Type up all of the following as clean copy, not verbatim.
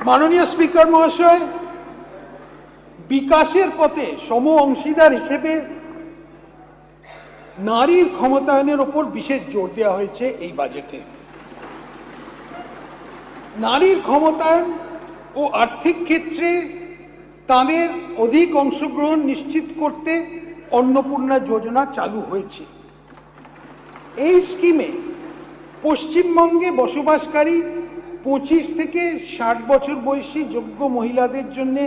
মাননীয় স্পিকার মহাশয়, বিকাশের পথে সম অংশীদার হিসেবে নারীর ক্ষমতায়নের ওপর বিশেষ জোর দেওয়া হয়েছে এই বাজেটে। নারীর ক্ষমতায়ন ও আর্থিক ক্ষেত্রে তাদের অধিক অংশগ্রহণ নিশ্চিত করতে অন্নপূর্ণা যোজনা চালু হয়েছে। এই স্কিমে পশ্চিমবঙ্গে বসবাসকারী 25 থেকে 60 বছর বয়সী যোগ্য মহিলাদের জন্য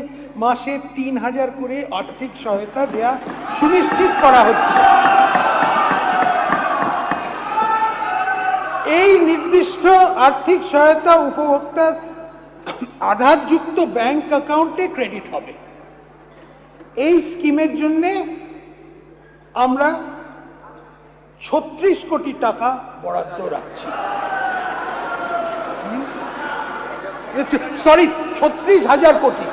মাসে 3000 করে আর্থিক সহায়তা দেয়া সুনিশ্চিত করা হচ্ছে। এই নির্দিষ্ট আর্থিক সহায়তা উপভোক্তার আধারযুক্ত ব্যাংক অ্যাকাউন্টে ক্রেডিট হবে। এই স্কিমের জন্য আমরা 36 কোটি টাকা বরাদ্দ রাখছি। সরি, 36,000 কোটি।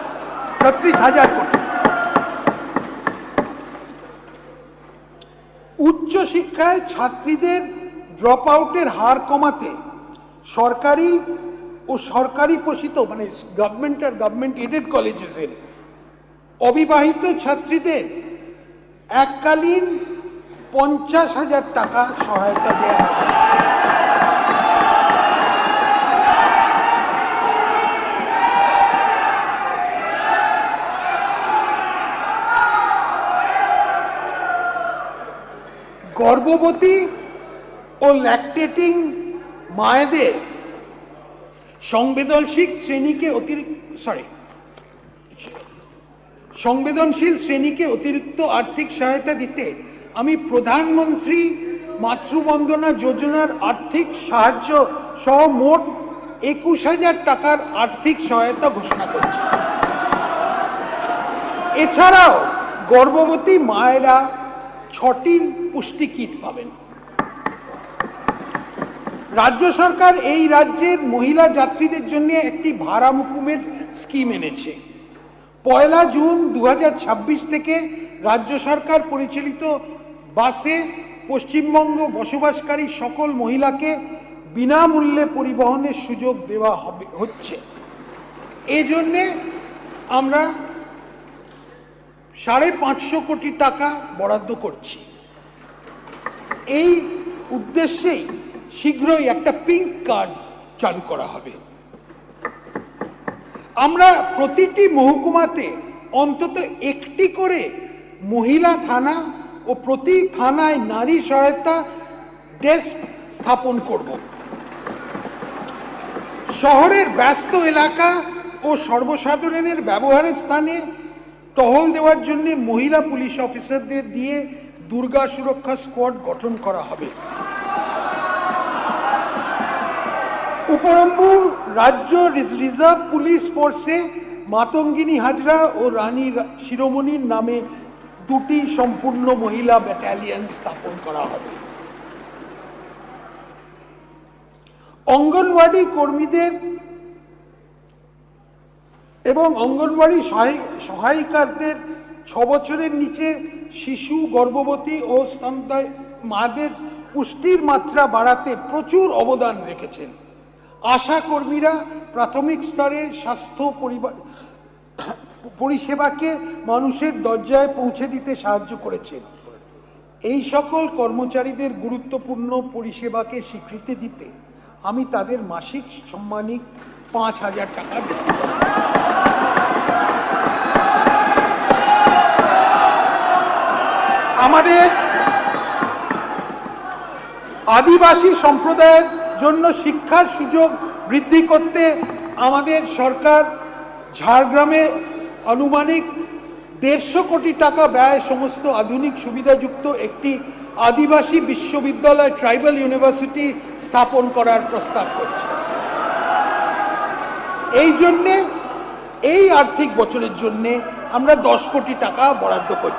উচ্চশিক্ষায় ছাত্রীদের ড্রপ আউটের হার কমাতে সরকারি ও সরকারি পোষিত মানে গভর্নমেন্ট আর গভর্নমেন্ট এডেড কলেজের অবিবাহিত ছাত্রীদের এককালীন 50,000 টাকা সহায়তা দেওয়া হবে। গর্ভবতী ও ল্যাকটেটিং মায়েদের সংবেদনশীল শ্রেণীকে অতিরিক্ত আর্থিক সহায়তা দিতে আমি প্রধানমন্ত্রী মাতৃবন্দনা যোজনার আর্থিক সাহায্য সহ মোট 21,000 টাকার আর্থিক সহায়তা ঘোষণা করছি। এছাড়াও গর্ভবতী মায়েরা 6টি পুষ্টি কিট পাবেন। রাজ্য সরকার এই রাজ্যের মহিলা যাত্রীদের জন্য একটি ভাড়া মুকুমের স্কিম এনেছে। 1 জুন 2026 থেকে রাজ্য সরকার পরিচালিত বাসে পশ্চিমবঙ্গ বসবাসকারী সকল মহিলাকে বিনামূল্যে পরিবহনের সুযোগ দেওয়া হচ্ছে। এই জন্যে আমরা 550 কোটি টাকা বরাদ্দ করছি। এই উদ্দেশ্যেই শীঘ্রই একটা পিঙ্ক কার্ড চালু করা হবে। আমরা প্রতিটি মহকুমাতে অন্তত একটি করে মহিলা থানা ও প্রতি থানায় নারী সহায়তা ডেস্ক স্থাপন করব। শহরের ব্যস্ত এলাকা ও সর্বসাধারণের ব্যবহারের স্থানে টহল দেওয়ার জন্য মহিলা পুলিশ অফিসারদের দিয়ে দুর্গা সুরক্ষা স্কোয়াড গঠন করা হবে। উপরম্বু রাজ্য রিজার্ভ পুলিশ ফোর্সে মাতঙ্গিনী হাজরা ও রানী শিরোমণির নামে 2টি সম্পূর্ণ মহিলা ব্যাটালিয়ন স্থাপন করা হবে। অঙ্গনওয়াড়ি কর্মীদের এবং অঙ্গনওয়াড়ি সহায়িকাদের 6 বছরের নিচে শিশু, গর্ভবতী ও স্তন্যদায়ী মাদের পুষ্টির মাত্রা বাড়াতে প্রচুর অবদান রেখেছেন। আশা কর্মীরা প্রাথমিক স্তরে স্বাস্থ্য পরিষেবাকে মানুষের দরজায় পৌঁছে দিতে সাহায্য করেছেন। এই সকল কর্মচারীদের গুরুত্বপূর্ণ পরিষেবাকে স্বীকৃতি দিতে আমি তাদের মাসিক সম্মানিক 5,000 টাকা বৃদ্ধি করব। আমাদের আদিবাসী সম্প্রদায়ের জন্য শিক্ষার সুযোগ বৃদ্ধি করতে আমাদের সরকার ঝাড়গ্রামে আনুমানিক 150 কোটি টাকা ব্যয় সমস্ত আধুনিক সুবিধাযুক্ত একটি আদিবাসী বিশ্ববিদ্যালয় ট্রাইবাল ইউনিভার্সিটি স্থাপন করার প্রস্তাব করছে। এই জন্যে এই আর্থিক বছরের জন্য আমরা 10 কোটি টাকা বরাদ্দ করছি।